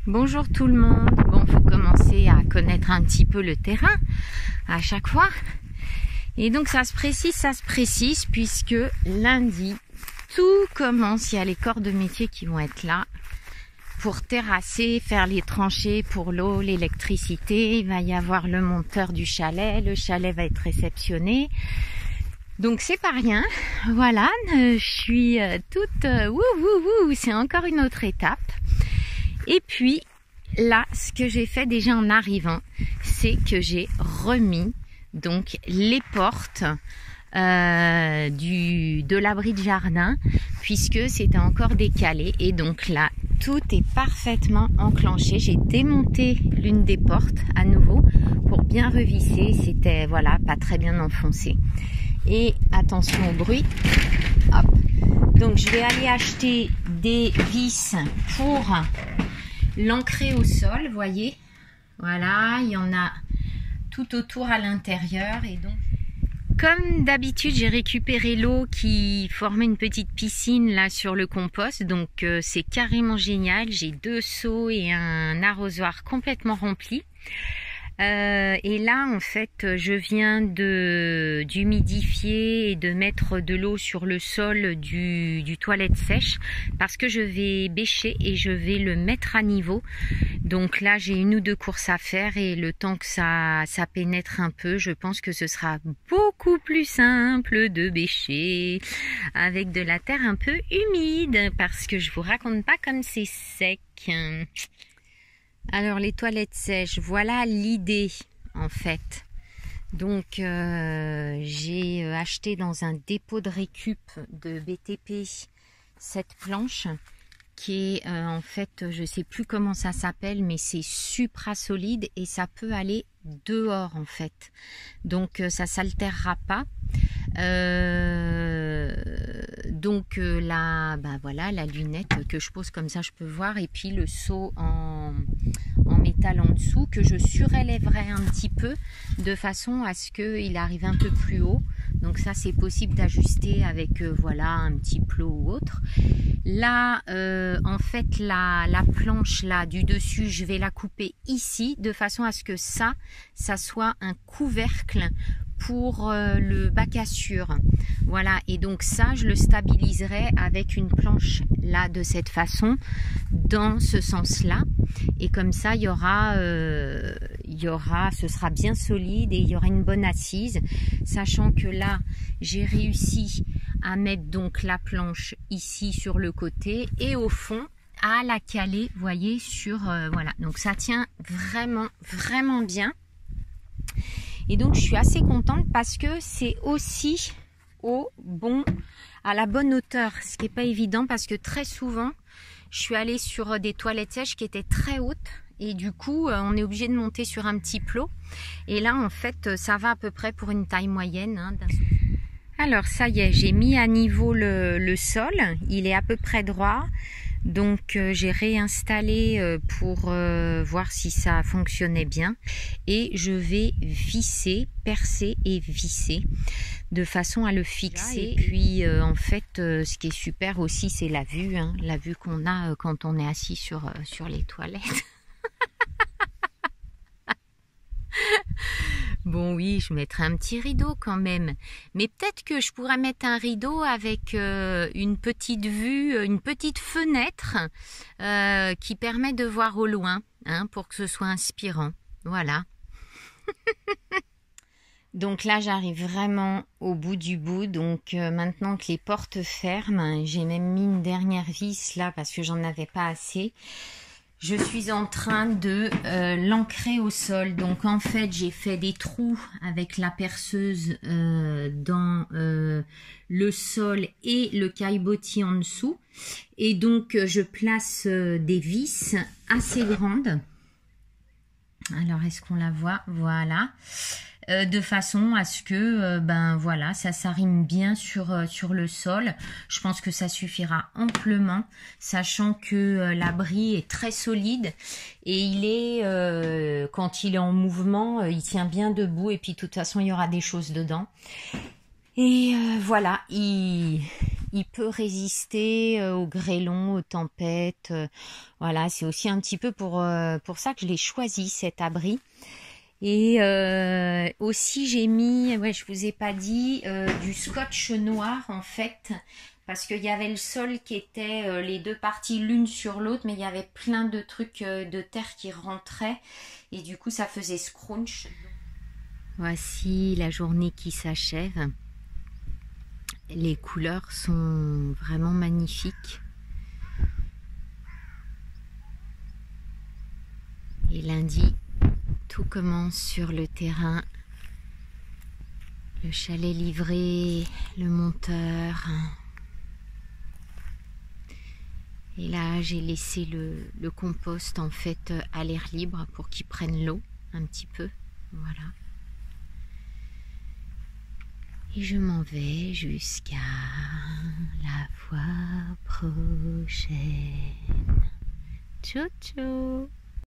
Bonjour tout le monde. Bon, faut commencer à connaître un petit peu le terrain à chaque fois. Et donc ça se précise puisque lundi, tout commence. Il y a les corps de métier qui vont être là pour terrasser, faire les tranchées pour l'eau, l'électricité. Il va y avoir le monteur du chalet. Le chalet va être réceptionné. Donc c'est pas rien. Voilà, je suis toute c'est encore une autre étape. Et puis là, ce que j'ai fait déjà en arrivant, c'est que j'ai remis donc les portes de l'abri de jardin, puisque c'était encore décalé. Et donc là, tout est parfaitement enclenché. J'ai démonté l'une des portes à nouveau pour bien revisser. C'était voilà, pas très bien enfoncé. Et attention au bruit. Hop. Donc je vais aller acheter des vis pour l'ancrer au sol, voyez. Voilà, il y en a tout autour à l'intérieur. Et donc, comme d'habitude, j'ai récupéré l'eau qui formait une petite piscine là sur le compost. Donc c'est carrément génial. J'ai 2 seaux et un arrosoir complètement rempli. Et là en fait je viens d'humidifier et de mettre de l'eau sur le sol du toilette sèche parce que je vais bêcher et je vais le mettre à niveau. Donc là j'ai 1 ou 2 courses à faire et le temps que ça pénètre un peu, je pense que ce sera beaucoup plus simple de bêcher avec de la terre un peu humide, parce que je vous raconte pas comme c'est sec. Alors les toilettes sèches, voilà l'idée en fait. Donc j'ai acheté dans un dépôt de récup de BTP cette planche qui est en fait, je sais plus comment ça s'appelle, mais c'est supra solide et ça peut aller dehors en fait. Donc ça s'altérera pas. Donc là, voilà la lunette que je pose comme ça, je peux voir, et puis le seau en métal en dessous que je surélèverai un petit peu de façon à ce qu'il arrive un peu plus haut. Donc ça c'est possible d'ajuster avec voilà un petit plot ou autre. Là en fait la planche là du dessus, je vais la couper ici de façon à ce que ça soit un couvercle pour le bac à sûr. Voilà, et donc ça je le stabiliserai avec une planche là de cette façon, dans ce sens là, et comme ça il y aura, ce sera bien solide et il y aura une bonne assise, sachant que là j'ai réussi à mettre donc la planche ici sur le côté et au fond à la caler, vous voyez, sur voilà, donc ça tient vraiment bien. Et donc je suis assez contente parce que c'est aussi à la bonne hauteur, ce qui n'est pas évident parce que très souvent je suis allée sur des toilettes sèches qui étaient très hautes et du coup on est obligé de monter sur un petit plot, et là en fait ça va à peu près pour une taille moyenne, hein. Alors ça y est, j'ai mis à niveau le sol, il est à peu près droit. Donc j'ai réinstallé pour voir si ça fonctionnait bien, et je vais visser, percer et visser de façon à le fixer. Et puis en fait ce qui est super aussi, c'est la vue, hein, la vue qu'on a quand on est assis sur les toilettes. Bon oui, je mettrai un petit rideau quand même, mais peut-être que je pourrais mettre un rideau avec une petite vue, une petite fenêtre qui permet de voir au loin, hein, pour que ce soit inspirant. Voilà. Donc là j'arrive vraiment au bout du bout, donc maintenant que les portes ferment, j'ai même mis une dernière vis là parce que j'en avais pas assez. Je suis en train de l'ancrer au sol. Donc en fait j'ai fait des trous avec la perceuse dans le sol et le caillebotis en dessous. Et donc je place des vis assez grandes. Alors est-ce qu'on la voit? Voilà. De façon à ce que voilà, ça s'arrime bien sur le sol. Je pense que ça suffira amplement, sachant que l'abri est très solide et il est quand il est en mouvement, il tient bien debout, et puis de toute façon il y aura des choses dedans. Et voilà, il il peut résister aux grêlons, aux tempêtes. Voilà, c'est aussi un petit peu pour ça que je l'ai choisi, cet abri. Et aussi j'ai mis, ouais, je vous ai pas dit, du scotch noir en fait, parce qu'il y avait le sol qui était les deux parties l'une sur l'autre, mais il y avait plein de trucs de terre qui rentraient et du coup ça faisait scrunch. Voici la journée qui s'achève. Les couleurs sont vraiment magnifiques. Et lundi, tout commence sur le terrain. Le chalet livré, le monteur. Et là, j'ai laissé le compost en fait à l'air libre pour qu'il prenne l'eau un petit peu. Voilà. Et je m'en vais jusqu'à la fois prochaine. Ciao, ciao!